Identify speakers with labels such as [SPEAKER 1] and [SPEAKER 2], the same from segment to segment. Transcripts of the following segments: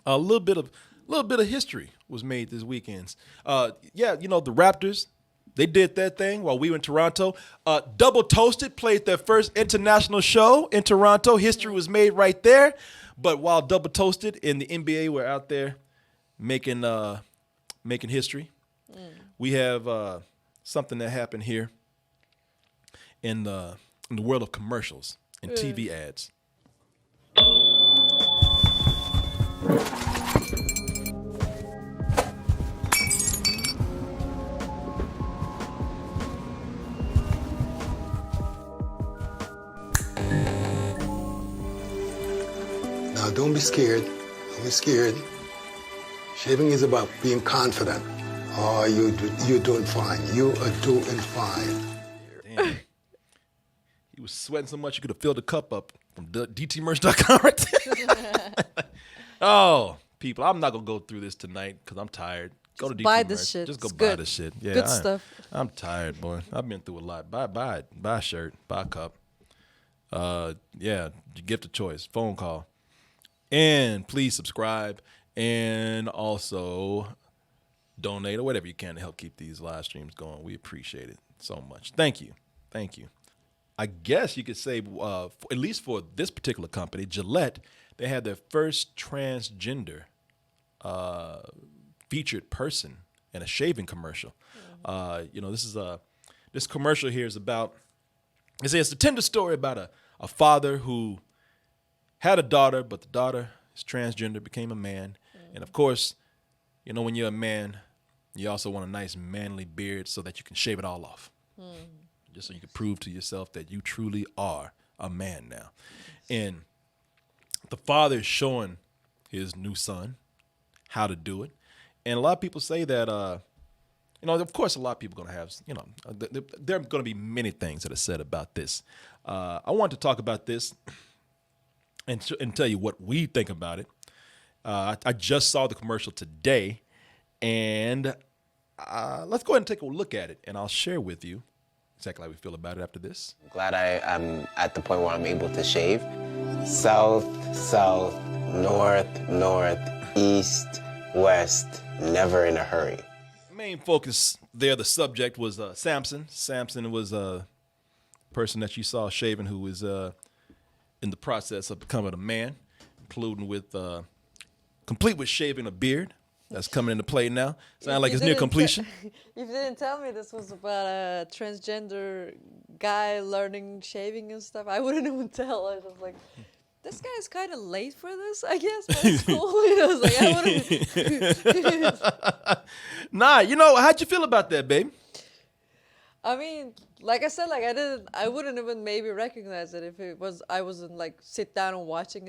[SPEAKER 1] A little bit of history was made this weekend. Yeah, the Raptors, they did that thing while we were in Toronto. Double Toasted played their first international show in Toronto. History was made right there. But while Double Toasted and the NBA were out there making history, we have something that happened here in the world of commercials and TV ads.
[SPEAKER 2] Now, don't be scared. Don't be scared. Shaving is about being confident. Oh, you're doing fine. You are doing fine.
[SPEAKER 1] Damn. He was sweating so much you could have filled the cup up from dtmerch.com right there. Oh, people, I'm not going to go through this tonight because I'm tired. Go to DT
[SPEAKER 3] buy
[SPEAKER 1] Merch.
[SPEAKER 3] this shit.
[SPEAKER 1] Just go
[SPEAKER 3] It's
[SPEAKER 1] buy
[SPEAKER 3] good.
[SPEAKER 1] this shit. Yeah,
[SPEAKER 3] Good stuff.
[SPEAKER 1] I'm tired, boy. I've been through a lot. Buy it. Buy a shirt. Buy a cup. Yeah, gift of choice. Phone call. And please subscribe and also donate or whatever you can to help keep these live streams going. We appreciate it so much. Thank you. Thank you. I guess you could say, at least for this particular company, Gillette, they had their first transgender featured person in a shaving commercial. This commercial here is about, it's a tender story about a father who had a daughter, but the daughter is transgender, became a man. And of course, when you're a man, you also want a nice manly beard so that you can shave it all off. Just so you can prove to yourself that you truly are a man now. And the father is showing his new son how to do it. And a lot of people say that, of course, a lot of people are going to have, there are going to be many things that are said about this. I want to talk about this and tell you what we think about it. I just saw the commercial today, and let's go ahead and take a look at it, and I'll share with you exactly how we feel about it after this.
[SPEAKER 4] Glad I'm at the point where I'm able to shave. South, south, north, north, east, west, never in a hurry.
[SPEAKER 1] Main focus there, the subject was Samson. Samson was a person that you saw shaving who was in the process of becoming a man, including with complete with shaving a beard. That's coming into play now. Sound like it's near completion.
[SPEAKER 3] If you didn't tell me this was about a transgender guy learning shaving and stuff, I wouldn't even tell. I was like, this guy's kind of late for this, I guess. But it's cool. I was like, I wouldn't.
[SPEAKER 1] Nah, how'd you feel about that, babe?
[SPEAKER 3] I mean, like I said, I wouldn't even maybe recognize it if I wasn't like sit down and watching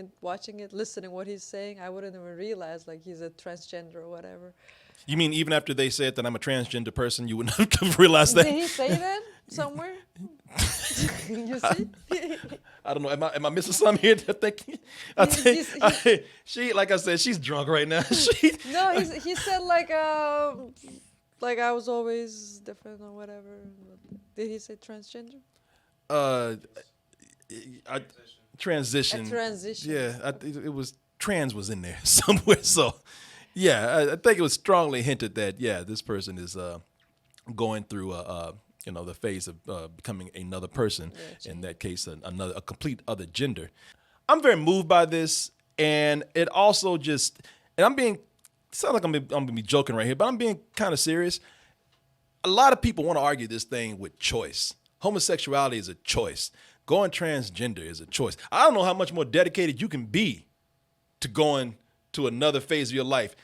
[SPEAKER 3] it, listening what he's saying. I wouldn't even realize like he's a transgender or whatever.
[SPEAKER 1] You mean even after they said that I'm a transgender person, you wouldn't have realized that?
[SPEAKER 3] Did he say that somewhere? You see?
[SPEAKER 1] I don't know. Am I missing something here? She, like I said, she's drunk right now.
[SPEAKER 3] No, he said like I was always different or whatever. Did he say transgender?
[SPEAKER 1] Transition.
[SPEAKER 3] A transition.
[SPEAKER 1] Yeah, it was trans was in there somewhere. So, yeah, I think it was strongly hinted that this person is going through the phase of becoming another person. Yeah, in that case, a complete other gender. I'm very moved by this, and it also sound like I'm gonna be joking right here, but I'm being kind of serious. A lot of people want to argue this thing with choice. Homosexuality is a choice. Going transgender is a choice. I don't know how much more dedicated you can be to going to another phase of your life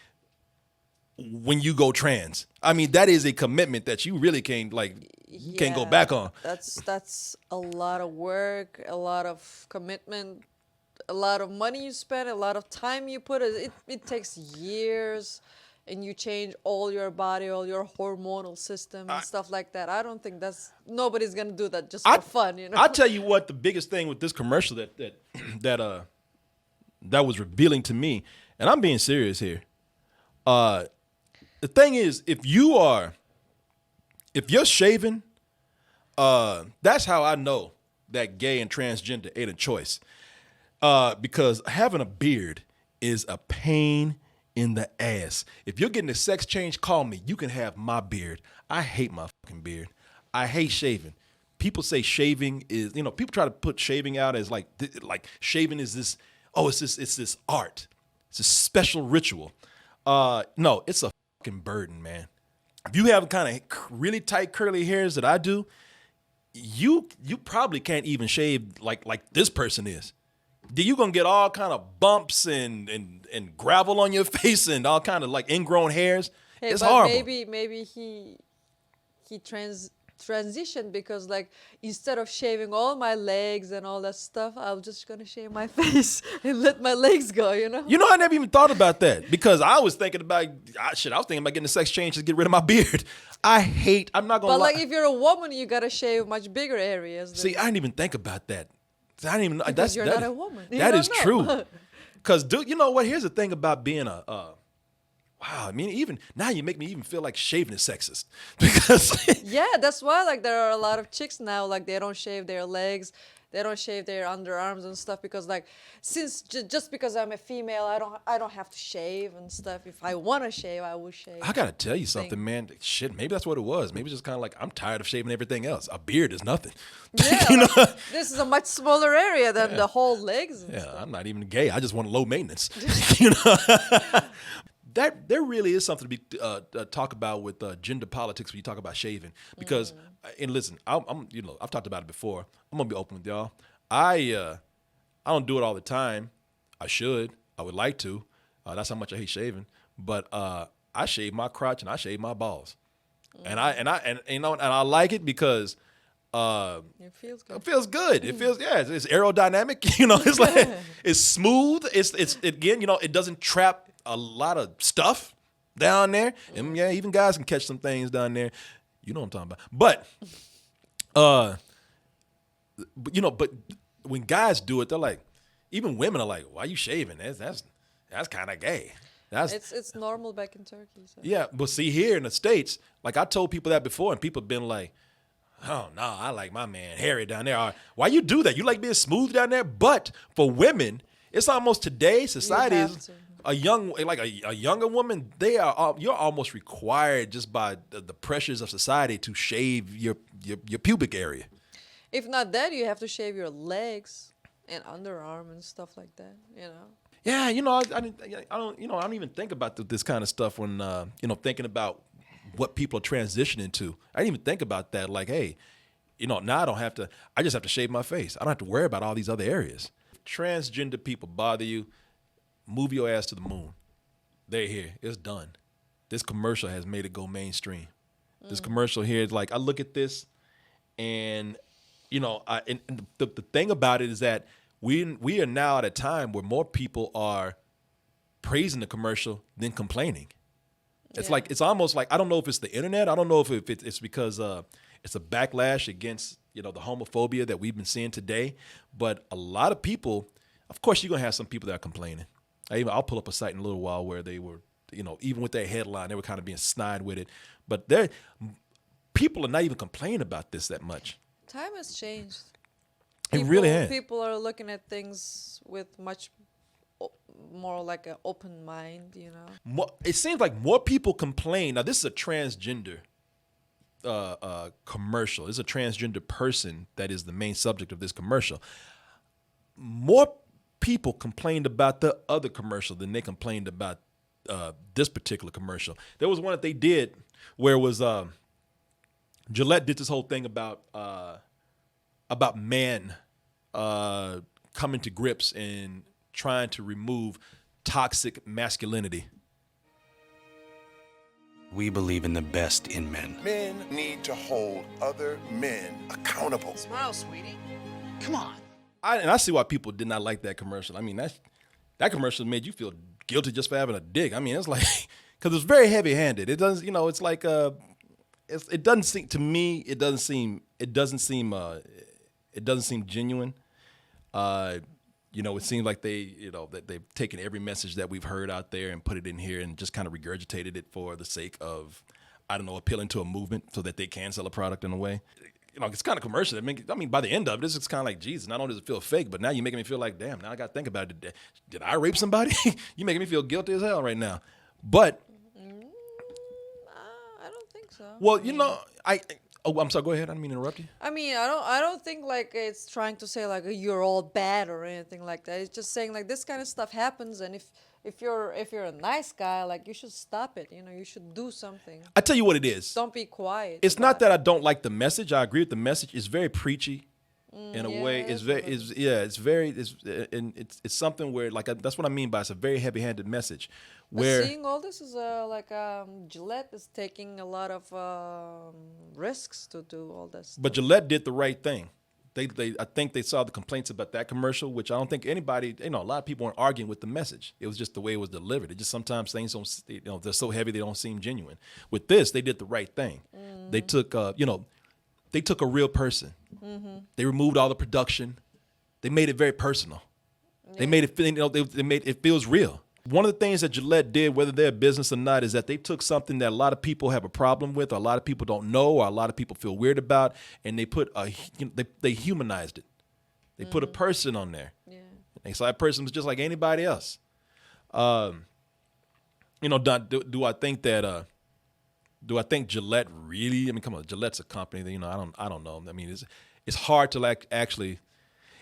[SPEAKER 1] when you go trans. I mean, that is a commitment that you really can't go back on.
[SPEAKER 3] That's a lot of work, a lot of commitment, a lot of money you spend, a lot of time you put. It takes years, and you change all your body, all your hormonal system and stuff like that. I don't think nobody's gonna do that just for fun,
[SPEAKER 1] I'll tell you what the biggest thing with this commercial that was revealing to me, and I'm being serious here. The thing is, if you're shaving, that's how I know that gay and transgender ain't a choice. Because having a beard is a pain in the ass. If you're getting a sex change, call me. You can have my beard. I hate my fucking beard. I hate shaving. People say shaving is, people try to put shaving out as like shaving is this, it's this art. It's a special ritual. No, it's a fucking burden, man. If you have kind of really tight curly hairs that I do, you probably can't even shave like this person is. You gonna get all kind of bumps and gravel on your face and all kind of like ingrown hairs.
[SPEAKER 3] Hey,
[SPEAKER 1] It's
[SPEAKER 3] but
[SPEAKER 1] horrible.
[SPEAKER 3] maybe he transitioned because like instead of shaving all my legs and all that stuff, I'm just gonna shave my face and let my legs go.
[SPEAKER 1] I never even thought about that because I was thinking about I was thinking about getting a sex change to get rid of my beard. I'm not gonna
[SPEAKER 3] But
[SPEAKER 1] lie.
[SPEAKER 3] like if you're a woman, you gotta shave much bigger areas.
[SPEAKER 1] See, I didn't even think about that. I didn't even know.
[SPEAKER 3] Because you're not a woman. You
[SPEAKER 1] That
[SPEAKER 3] don't
[SPEAKER 1] is
[SPEAKER 3] know.
[SPEAKER 1] true. Because, dude, you know what? Here's the thing about being wow, I mean, even now you make me even feel like shaving is sexist. Because,
[SPEAKER 3] Yeah, that's why like there are a lot of chicks now like they don't shave their legs, they don't shave their underarms and stuff because like since just because I'm a female, I don't have to shave and stuff. If I want to shave, I will shave.
[SPEAKER 1] I got to tell you something, man. Shit, maybe that's what it was. Maybe it's just kind of like I'm tired of shaving everything else. A beard is nothing.
[SPEAKER 3] Yeah, like, this is a much smaller area than the whole legs. And
[SPEAKER 1] Yeah,
[SPEAKER 3] stuff.
[SPEAKER 1] I'm not even gay. I just want low maintenance. you know, there really is something to be talk about with gender politics when you talk about shaving. Because, and listen, I've talked about it before. I'm gonna be open with y'all. I don't do it all the time. I should. I would like to. That's how much I hate shaving. But I shave my crotch and I shave my balls, and I like it because.
[SPEAKER 3] It feels good.
[SPEAKER 1] It feels good. It feels it's aerodynamic. It's like it's smooth. It's again. It doesn't trap a lot of stuff down there. And yeah, even guys can catch some things down there. You know what I'm talking about. But when guys do it, they're like, even women are like, "Why you shaving? That's kind of gay."
[SPEAKER 3] It's normal back in Turkey. So.
[SPEAKER 1] Yeah, but see here in the States, like I told people that before, and people have been like, "Oh no, I like my man hairy down there." Or, why you do that? You like being smooth down there? But for women, it's almost today's society
[SPEAKER 3] have
[SPEAKER 1] is
[SPEAKER 3] to.
[SPEAKER 1] a younger woman. You're almost required just by the pressures of society to shave your pubic area.
[SPEAKER 3] If not that, you have to shave your legs and underarm and stuff like that.
[SPEAKER 1] Yeah, I don't even think about this kind of stuff when thinking about what people are transitioning to. I didn't even think about that. Like, hey, now I just have to shave my face. I don't have to worry about all these other areas. If transgender people bother you, move your ass to the moon. They're here. It's done. This commercial has made it go mainstream. This commercial here is like, I look at this and, the thing about it is that we are now at a time where more people are praising the commercial than complaining. It's like, it's almost like, I don't know if it's the internet. I don't know if it's because it's a backlash against, the homophobia that we've been seeing today. But a lot of people, of course, you're going to have some people that are complaining. I'll pull up a site in a little while where they were, even with their headline, they were kind of being snide with it. But people are not even complaining about this that much.
[SPEAKER 3] Time has changed.
[SPEAKER 1] It really has.
[SPEAKER 3] People are looking at things with much more like an open mind,
[SPEAKER 1] It seems like more people complain. Now, this is a transgender commercial. It's a transgender person that is the main subject of this commercial. More people complained about the other commercial than they complained about this particular commercial. There was one that they did where it was Gillette did this whole thing about men coming to grips and trying to remove toxic masculinity.
[SPEAKER 5] We believe in the best in men.
[SPEAKER 6] Men need to hold other men accountable.
[SPEAKER 7] Smile, sweetie. Come on.
[SPEAKER 1] I see why people did not like that commercial. I mean, that commercial made you feel guilty just for having a dick. I mean, it's like, because it's very heavy-handed. It doesn't, it's like, it doesn't seem to me. It doesn't seem genuine. It seems like that they've taken every message that we've heard out there and put it in here and just kind of regurgitated it for the sake of, I don't know, appealing to a movement so that they can sell a product in a way. it's kind of commercial. I mean, by the end of it, it's kind of like, Jesus, not only does it feel fake, but now you're making me feel like, damn, now I got to think about it. Did I rape somebody? You're making me feel guilty as hell right now. But,
[SPEAKER 3] I don't think so.
[SPEAKER 1] well, I'm sorry, go ahead. I didn't mean to interrupt you.
[SPEAKER 3] I mean, I don't think like it's trying to say like you're all bad or anything like that. It's just saying like this kind of stuff happens, and if you're a nice guy, like you should stop it. You should do something.
[SPEAKER 1] I tell you what it is.
[SPEAKER 3] Don't be quiet.
[SPEAKER 1] It's not that I don't like the message. I agree with the message. It's very preachy in a way. It's it's something where that's what I mean by it's a very heavy-handed message.
[SPEAKER 3] But
[SPEAKER 1] Where
[SPEAKER 3] seeing all this is Gillette is taking a lot of risks to do all this.
[SPEAKER 1] But Gillette did the right thing. I think they saw the complaints about that commercial, which I don't think anybody, a lot of people weren't arguing with the message. It was just the way it was delivered. It just sometimes things don't, they're so heavy they don't seem genuine. With this, they did the right thing. They took, they took a real person. They removed all the production. They made it very personal. They made it, they made it feels real. One of the things that Gillette did, whether they're a business or not, is that they took something that a lot of people have a problem with, or a lot of people don't know, or a lot of people feel weird about, and they put they humanized it. They put a person on there. Yeah. And so that person was just like anybody else. Do I think that? Do I think Gillette really? I mean, come on, Gillette's a company that I don't know. I mean, it's hard to actually.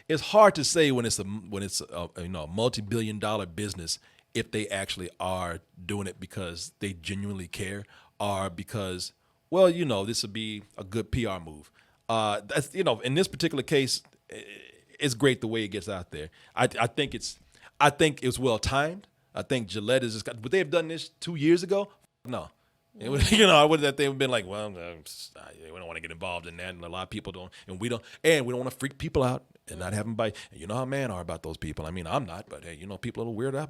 [SPEAKER 1] It's hard to say when it's a multi-billion-dollar business if they actually are doing it because they genuinely care, or because, well, this would be a good PR move. That's, in this particular case, it's great the way it gets out there. I think it's well timed. I think Gillette is just. Would they have done this 2 years ago? No. It would, I would have. They would have been like, well, we don't want to get involved in that, and a lot of people don't, and we don't want to freak people out and not have them bite. And you know how men are about those people. I mean, I'm not, but hey, people are a little weirded out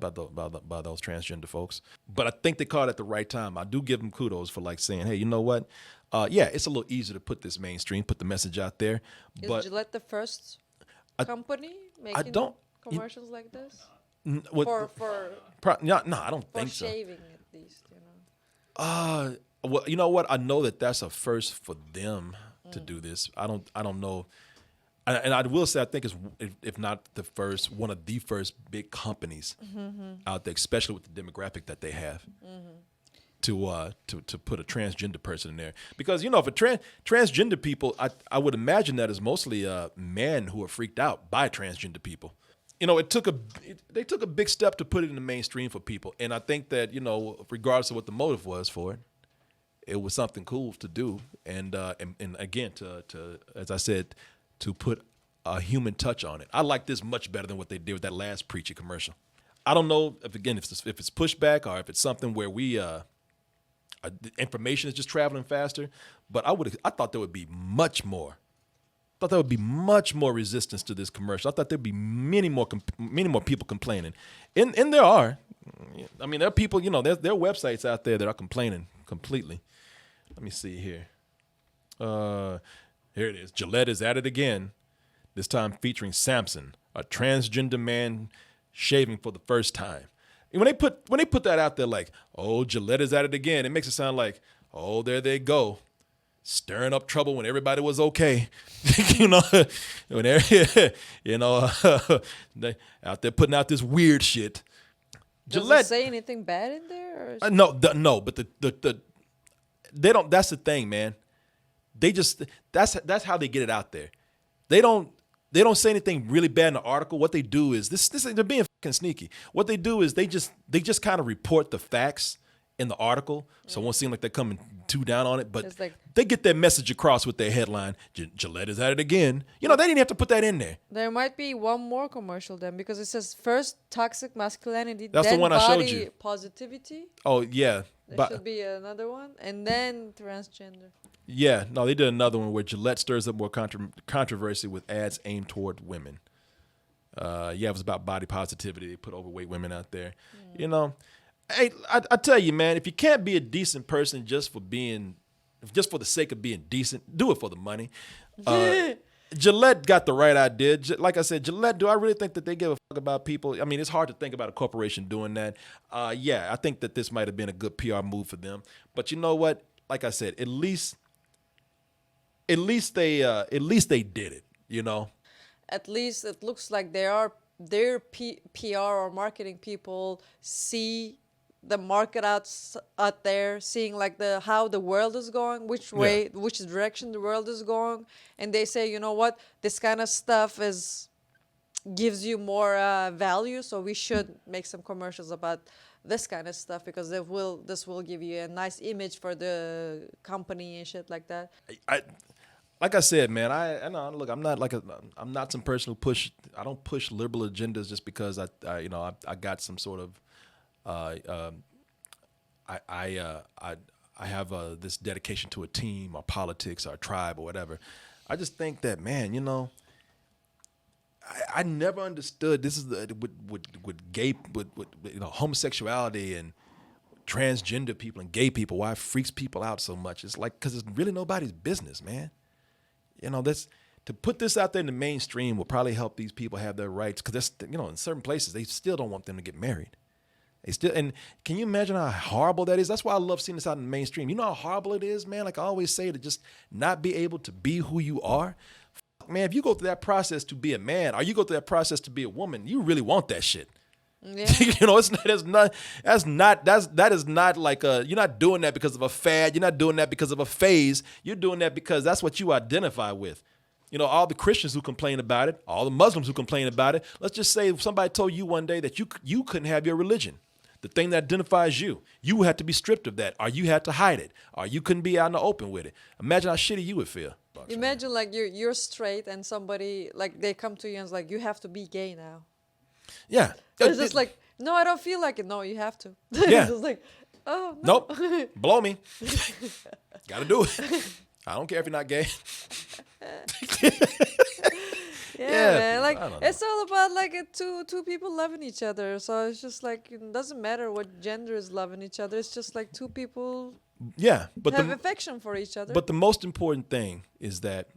[SPEAKER 1] by those transgender folks. But I think they caught it at the right time. I do give them kudos for saying, hey, you know what? It's a little easier to put this mainstream, put the message out there.
[SPEAKER 3] Is Gillette the first company making commercials like this?
[SPEAKER 1] I don't think so.
[SPEAKER 3] For shaving, at least,
[SPEAKER 1] Well, you know what? I know that's a first for them to do this. I don't know, and I will say I think it's, if not the first, one of the first big companies out there, especially with the demographic that they have, to put a transgender person in there. Because for transgender people, I would imagine that is mostly men who are freaked out by transgender people. They took a big step to put it in the mainstream for people, and I think that regardless of what the motive was for it, it was something cool to do, and again to as I said, to put a human touch on it. I like this much better than what they did with that last preachy commercial. I don't know if it's pushback or if it's something where the information is just traveling faster, but I thought there would be much more. I thought there would be much more resistance to this commercial. I thought there'd be many more people complaining, and there are. I mean, there are people. There are websites out there that are complaining completely. Let me see here. Here it is. Gillette is at it again. This time featuring Samson, a transgender man shaving for the first time. And when they put that out there, like, oh, Gillette is at it again, it makes it sound like, oh, there they go, stirring up trouble when everybody was okay. When they out there putting out this weird shit.
[SPEAKER 3] Does it say anything bad in there? Or
[SPEAKER 1] No, but they don't. That's the thing, man. They just that's how they get it out there. They don't say anything really bad in the article. What they do is this they're being fucking sneaky. What they do is they just kind of report the facts in the article, so it won't seem like they're coming too down on it, but they get their message across with their headline. Gillette is at it again. They didn't have to put that in there.
[SPEAKER 3] There might be one more commercial then, because it says first toxic masculinity,
[SPEAKER 1] that's
[SPEAKER 3] then
[SPEAKER 1] the one I showed you.
[SPEAKER 3] Body positivity.
[SPEAKER 1] Oh yeah,
[SPEAKER 3] There should be another one, and then transgender.
[SPEAKER 1] Yeah, no, they did another one where Gillette stirs up more controversy with ads aimed toward women. It was about body positivity. They put overweight women out there. Hey, I tell you, man, if you can't be a decent person just for the sake of being decent, do it for the money. Gillette got the right idea. Like I said, Gillette, do I really think that they give a fuck about people? I mean, it's hard to think about a corporation doing that. I think that this might have been a good PR move for them. But you know what? Like I said, at least at least they did it, you know.
[SPEAKER 3] At least it looks like their PR or marketing people see the market out there, seeing like how the world is going, which way, which direction the world is going, and they say, you know what, this kind of stuff gives you more value, so we should make some commercials about this kind of stuff because this will give you a nice image for the company and shit like that.
[SPEAKER 1] Like I said, man, I know. Look, I'm not some person who I don't push liberal agendas just because I got some sort of, I have this dedication to a team or politics or a tribe or whatever. I just think that, man, you know, I never understood this is with gay with you know, homosexuality and transgender people and gay people, why it freaks people out so much. It's like because it's really nobody's business, man. You know, to put this out there in the mainstream will probably help these people have their rights because that's, you know, in certain places they still don't want them to get married. They still, and can you imagine how horrible that is? That's why I love seeing this out in the mainstream. You know how horrible it is, man. Like I always say, to just not be able to be who you are. Man, if you go through that process to be a man, or you go through that process to be a woman, you really want that shit.
[SPEAKER 3] Yeah.
[SPEAKER 1] You know, that is not like you're not doing that because of a fad. You're not doing that because of a phase. You're doing that because that's what you identify with. You know, all the Christians who complain about it, all the Muslims who complain about it. Let's just say if somebody told you one day that you couldn't have your religion, the thing that identifies you had to be stripped of that, or you had to hide it, or you couldn't be out in the open with it. Imagine how shitty you would feel.
[SPEAKER 3] Imagine like you're straight and somebody like they come to you and it's like you have to be gay now.
[SPEAKER 1] Yeah.
[SPEAKER 3] It's just like, no, I don't feel like it. No, you have to.
[SPEAKER 1] Yeah.
[SPEAKER 3] It's just like, oh, no.
[SPEAKER 1] Nope. Blow me. Got to do it. I don't care if you're not gay.
[SPEAKER 3] Yeah, man. Like,
[SPEAKER 1] I don't know.
[SPEAKER 3] it's all about like two people loving each other. So it's just like, it doesn't matter what gender is loving each other. It's just like two people
[SPEAKER 1] Yeah, but
[SPEAKER 3] have affection for each other.
[SPEAKER 1] But the most important thing is that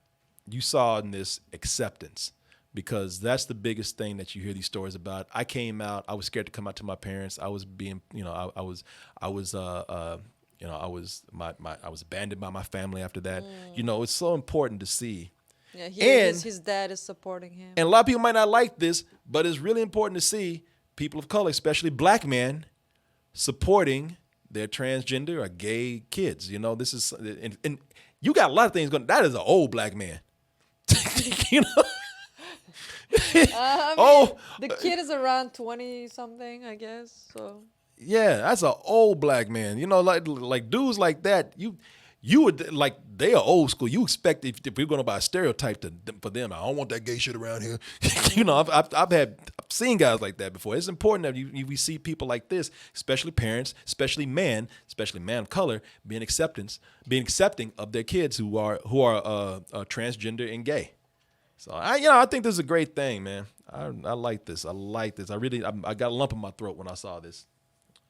[SPEAKER 1] you saw in this acceptance, because that's the biggest thing that you hear these stories about. I came out. I was scared to come out to my parents. I was being, you know, I was abandoned by my family after that. You know, it's so important to see.
[SPEAKER 3] Yeah,
[SPEAKER 1] And
[SPEAKER 3] his dad is supporting him.
[SPEAKER 1] And a lot of people might not like this, but it's really important to see people of color, especially black men, supporting their transgender or gay kids. You know, this is, and you got a lot of things going. That is an old black man. You know?
[SPEAKER 3] I mean, the kid is around 20 something, I guess. So
[SPEAKER 1] Yeah, that's an old black man. You know, like dudes like that, you would, like, they are old school. You expect if you're going to buy a stereotype for them, I don't want that gay shit around here. You know, I've seen guys like that before. It's important that we see people like this, especially parents, especially man of color, being accepting of their kids who are transgender and gay. So I think this is a great thing, man. I like this. I I got a lump in my throat when I saw this.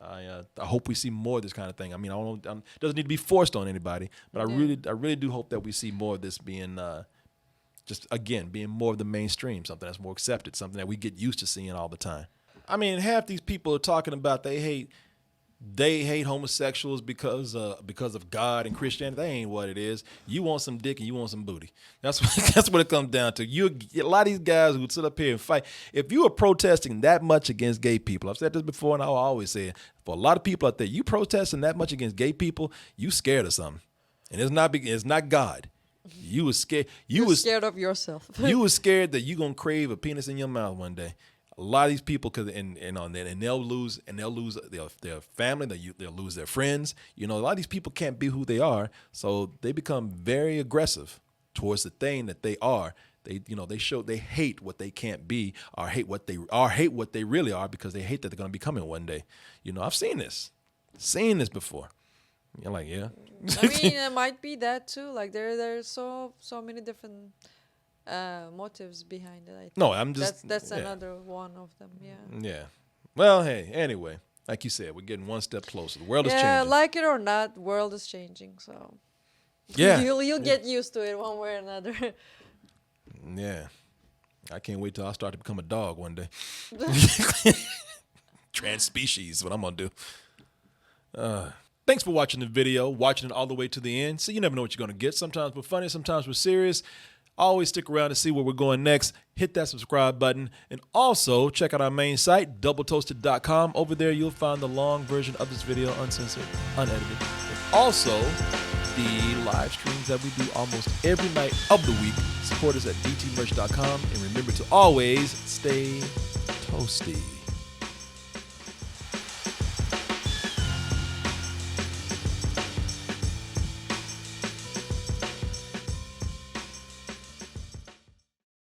[SPEAKER 1] I hope we see more of this kind of thing. I mean, it doesn't need to be forced on anybody, but I really do hope that we see more of this being being more of the mainstream, something that's more accepted, something that we get used to seeing all the time. I mean, half these people are talking about they hate homosexuals because of God and Christianity. That ain't what it is. You want some dick and you want some booty. That's what it comes down to. A lot of these guys who sit up here and fight. If you are protesting that much against gay people, I've said this before and I'll always say it, for a lot of people out there, you protesting that much against gay people, you scared of something. And it's not God. You was scared.
[SPEAKER 3] You're scared of yourself.
[SPEAKER 1] You was scared that you're gonna crave a penis in your mouth one day. A lot of these people, and they'll lose their family, they'll lose their friends. You know, a lot of these people can't be who they are, so they become very aggressive towards the thing that they are. They hate what they can't be, or hate what they really are, because they hate that they're gonna become it one day. You know, I've seen this before. You're like, yeah.
[SPEAKER 3] I mean, it might be that too. Like there's so many different motives behind it. I think.
[SPEAKER 1] No, I'm just
[SPEAKER 3] that's another one of them. Yeah.
[SPEAKER 1] Yeah. Well, hey, anyway, like you said, we're getting one step closer. The world is
[SPEAKER 3] Yeah,
[SPEAKER 1] changing.
[SPEAKER 3] like it or not, the world is changing. So
[SPEAKER 1] Yeah.
[SPEAKER 3] you'll get used to it one way or another.
[SPEAKER 1] Yeah. I can't wait till I start to become a dog one day. Trans species, what I'm gonna do. Thanks for watching the video, watching it all the way to the end. So you never know what you're going to get. Sometimes we're funny, sometimes we're serious. Always stick around to see where we're going next. Hit that subscribe button. And also check out our main site, doubletoasted.com. Over there, you'll find the long version of this video, uncensored, unedited. And also the live streams that we do almost every night of the week. Support us at dtmerch.com. And remember to always stay toasty.